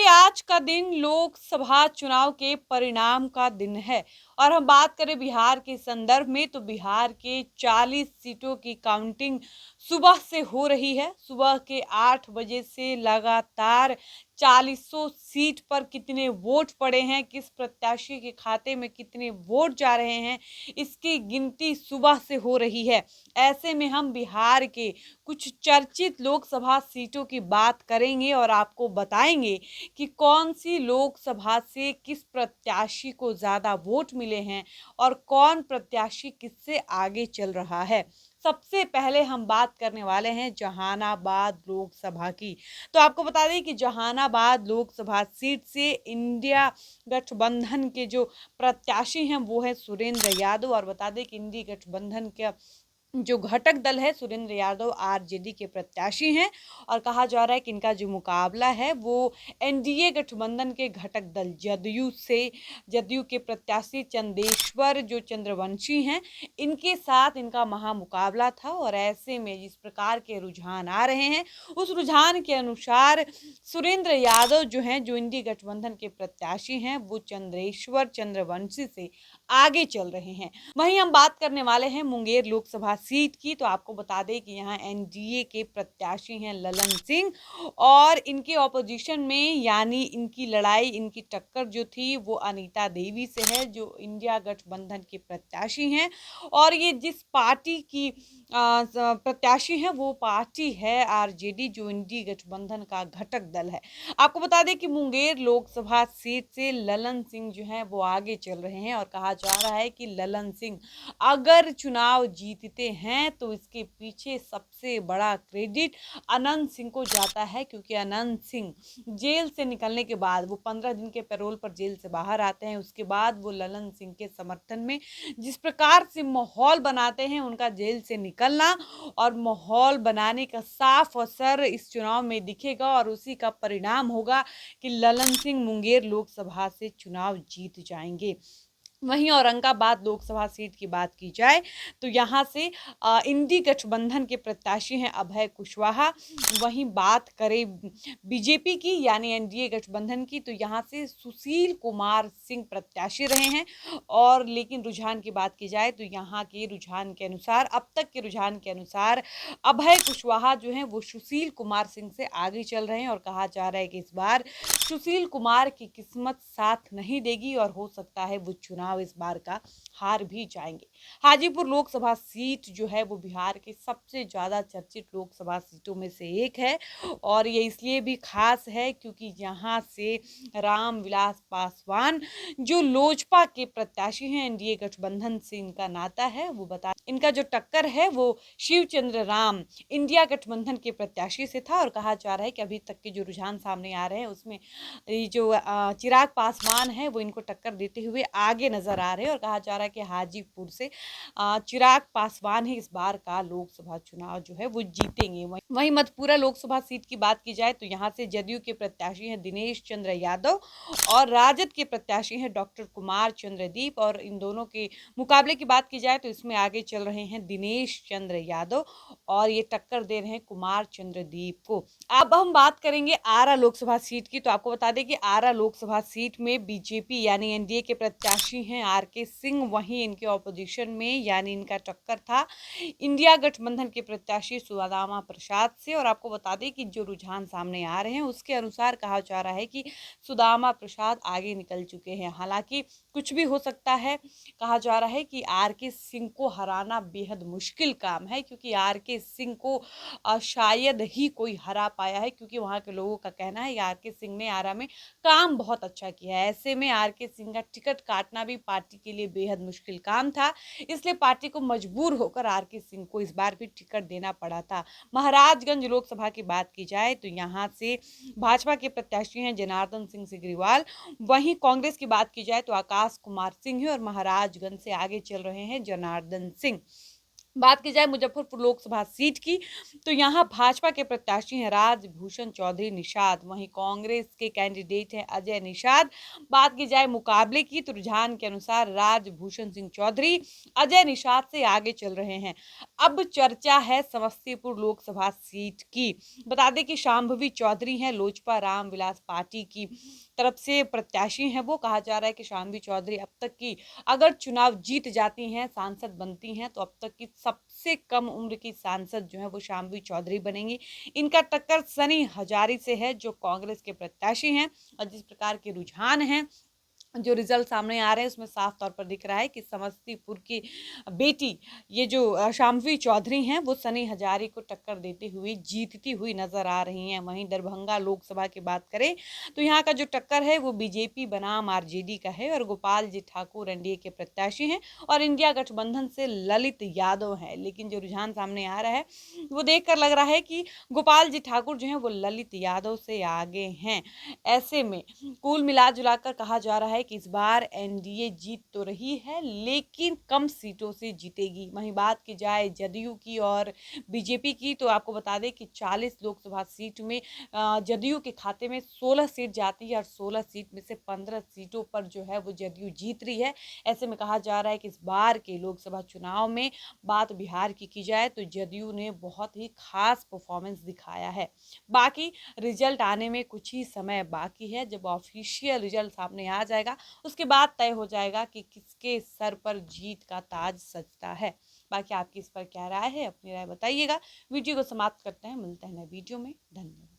देखिए, आज का दिन लोकसभा चुनाव के परिणाम का दिन है और हम बात करें बिहार के संदर्भ में तो बिहार के 40 सीटों की काउंटिंग सुबह से हो रही है। सुबह के 8 बजे से लगातार 40 सीट पर कितने वोट पड़े हैं, किस प्रत्याशी के खाते में कितने वोट जा रहे हैं, इसकी गिनती सुबह से हो रही है। ऐसे में हम बिहार के कुछ चर्चित लोकसभा सीटों की बात करेंगे और आपको बताएंगे कि कौन सी लोकसभा से किस प्रत्याशी को ज्यादा वोट मिले हैं और कौन प्रत्याशी किससे आगे चल रहा है। सबसे पहले हम बात करने वाले हैं जहानाबाद लोकसभा की। तो आपको बता दें कि जहानाबाद लोकसभा सीट से इंडिया गठबंधन के जो प्रत्याशी हैं वो है सुरेंद्र यादव और बता दें कि इंडी गठबंधन के जो घटक दल है सुरेंद्र यादव आरजेडी के प्रत्याशी हैं और कहा जा रहा है कि इनका जो मुकाबला है वो एनडीए गठबंधन के घटक दल जदयू के प्रत्याशी चंदेश्वर जो चंद्रवंशी हैं इनके साथ इनका महामुकाबला था। और ऐसे में जिस प्रकार के रुझान आ रहे हैं उस रुझान के अनुसार सुरेंद्र यादव जो हैं जो इंडी गठबंधन के प्रत्याशी हैं वो चंद्रेश्वर चंद्रवंशी से आगे चल रहे हैं। वहीं हम बात करने वाले हैं मुंगेर लोकसभा सीट की। तो आपको बता दें कि यहाँ एनडीए के प्रत्याशी हैं ललन सिंह और इनके ऑपोजिशन में यानी इनकी लड़ाई इनकी टक्कर जो थी वो अनीता देवी से है जो इंडिया गठबंधन के प्रत्याशी हैं। और ये जिस पार्टी की प्रत्याशी हैं वो पार्टी है आरजेडी जो इंडी गठबंधन का घटक दल है। आपको बता दें कि मुंगेर लोकसभा सीट से ललन सिंह जो है वो आगे चल रहे हैं और कहा जा रहा है कि ललन सिंह अगर चुनाव जीतते हैं तो इसके पीछे सबसे बड़ा क्रेडिट अनंत सिंह को जाता है क्योंकि अनंत सिंह जेल से निकलने के बाद वो 15 दिन के पैरोल पर जेल से बाहर आते हैं। उसके बाद वो ललन सिंह के समर्थन में जिस प्रकार से माहौल बनाते हैं उनका जेल से निकलना और माहौल बनाने का साफ असर इस चुनाव में दिखेगा और उसी का परिणाम होगा कि ललन सिंह मुंगेर लोकसभा से चुनाव जीत जाएंगे। वहीं औरंगाबाद लोकसभा सीट की बात की जाए तो यहाँ से इंडी गठबंधन के प्रत्याशी हैं अभय कुशवाहा। वहीं बात करें बीजेपी की यानी एनडीए गठबंधन की तो यहाँ से सुशील कुमार सिंह प्रत्याशी रहे हैं। और लेकिन रुझान की बात की जाए तो यहाँ के रुझान के अनुसार अब तक के रुझान के अनुसार अभय कुशवाहा जो हैं वो सुशील कुमार सिंह से आगे चल रहे हैं और कहा जा रहा है कि इस बार सुशील कुमार की किस्मत साथ नहीं देगी और हो सकता है वो चुनाव इस बार का हार भी जाएंगे। हाजीपुर लोकसभा सीट जो है वो बिहार के सबसे ज्यादा चर्चित लोकसभा सीटों में से एक है और ये इसलिए भी खास है क्योंकि यहाँ से रामविलास पासवान जो लोजपा के प्रत्याशी हैं एनडीए गठबंधन से इनका नाता है वो बता इनका जो टक्कर है वो शिवचंद्र राम इंडिया गठबंधन के प्रत्याशी से था। और कहा जा रहा है कि अभी तक के जो रुझान सामने आ रहे हैं उसमें ये जो चिराग पासवान है वो इनको टक्कर देते हुए आगे नजर आ रहे हैं और कहा जा रहा है कि हाजीपुर से चिराग पासवान ही इस बार का लोकसभा चुनाव जो है वो जीतेंगे। वहीं मधुपुरा लोकसभा सीट की बात की जाए तो यहाँ से जदयू के प्रत्याशी हैं दिनेश चंद्र यादव और राजद के प्रत्याशी हैं डॉक्टर कुमार चंद्रदीप। और इन दोनों के मुकाबले की बात की जाए तो इसमें आगे चल रहे हैं दिनेश चंद्र यादव और ये टक्कर दे रहे हैं कुमार चंद्रदीप को। अब हम बात करेंगे आरा लोकसभा सीट की। तो आपको बता दें कि आरा लोकसभा सीट में बीजेपी यानी एनडीए के प्रत्याशी हैं आर के सिंह। वहीं इनके ऑपोजिशन में यानी इनका टक्कर था इंडिया गठबंधन के प्रत्याशी सुदामा प्रसाद से। और आपको बता दें कि जो रुझान सामने आ रहे हैं उसके अनुसार कहा जा रहा है कि सुदामा प्रसाद आगे निकल चुके हैं। हालांकि कुछ भी हो सकता है। कहा जा रहा है कि आर के सिंह को हराना बेहद मुश्किल काम है क्योंकि आर के सिंह को शायद ही कोई हरा पाया है क्योंकि वहां के लोगों का कहना है आर के सिंह ने आरा में काम बहुत अच्छा किया है। ऐसे में आर के सिंह का टिकट काटना भी पार्टी के लिए बेहद मुश्किल काम था, इसलिए पार्टी को मजबूर होकर आर के सिंह को इस बार भी टिकट देना पड़ा था। महाराजगंज लोकसभा की बात की जाए तो यहाँ से भाजपा के प्रत्याशी हैं जनार्दन सिंह सिग्रीवाल। वहीं कांग्रेस की बात की जाए तो आकाश कुमार सिंह है और महाराजगंज से आगे चल रहे हैं जनार्दन सिंह। बात की जाए मुजफ्फरपुर लोकसभा सीट की, तो यहाँ भाजपा के प्रत्याशी हैं राजभूषण चौधरी निषाद, वहीं कांग्रेस के कैंडिडेट हैं अजय निषाद। बात की जाए मुकाबले की, तो रुझान के अनुसार राजभूषण सिंह चौधरी अजय निषाद से आगे चल रहे हैं। अब चर्चा है समस्तीपुर लोकसभा सीट की। बता दें कि शांभवी चौधरी हैं लोजपा रामविलास पार्टी की तरफ से प्रत्याशी हैं वो। कहा जा रहा है कि शांभवी चौधरी अब तक की अगर चुनाव जीत जाती हैं, सांसद बनती हैं, तो अब तक की सबसे कम उम्र की सांसद जो है वो शांभवी चौधरी बनेंगी। इनका टक्कर सनी हजारी से है जो कांग्रेस के प्रत्याशी हैं। और जिस प्रकार के रुझान हैं, जो रिजल्ट सामने आ रहे हैं, उसमें साफ तौर पर दिख रहा है कि समस्तीपुर की बेटी ये जो शांभवी चौधरी हैं वो सनी हजारी को टक्कर देते हुए जीतती हुई नजर आ रही हैं। वहीं दरभंगा लोकसभा की बात करें तो यहाँ का जो टक्कर है वो बीजेपी बनाम आरजेडी का है और गोपाल जी ठाकुर एनडीए के प्रत्याशी हैं और इंडिया गठबंधन से ललित यादव है। लेकिन जो रुझान सामने आ रहा है वो देखकर लग रहा है कि गोपाल जी ठाकुर जो है वो ललित यादव से आगे हैं। ऐसे में कुल मिला जुलाकर कहा जा रहा है कि इस बार एनडीए जीत तो रही है लेकिन कम सीटों से जीतेगी। वहीं बात की जाए जदयू की और बीजेपी की, तो आपको बता दें कि 40 लोकसभा सीट में जदयू के खाते में 16 सीट जाती है और 16 सीट में से 15 सीटों पर जो है वो जदयू जीत रही है। ऐसे में कहा जा रहा है कि इस बार के लोकसभा चुनाव में बात बिहार की जाए तो जदयू ने बहुत ही खास परफॉर्मेंस दिखाया है। बाकी रिजल्ट आने में कुछ ही समय बाकी है। जब ऑफिशियल रिजल्ट सामने आ जाएगा उसके बाद तय हो जाएगा कि किसके सर पर जीत का ताज सजता है। बाकी आपकी इस पर क्या राय है, अपनी राय बताइएगा। वीडियो को समाप्त करते हैं, मिलते हैं नए वीडियो में। धन्यवाद।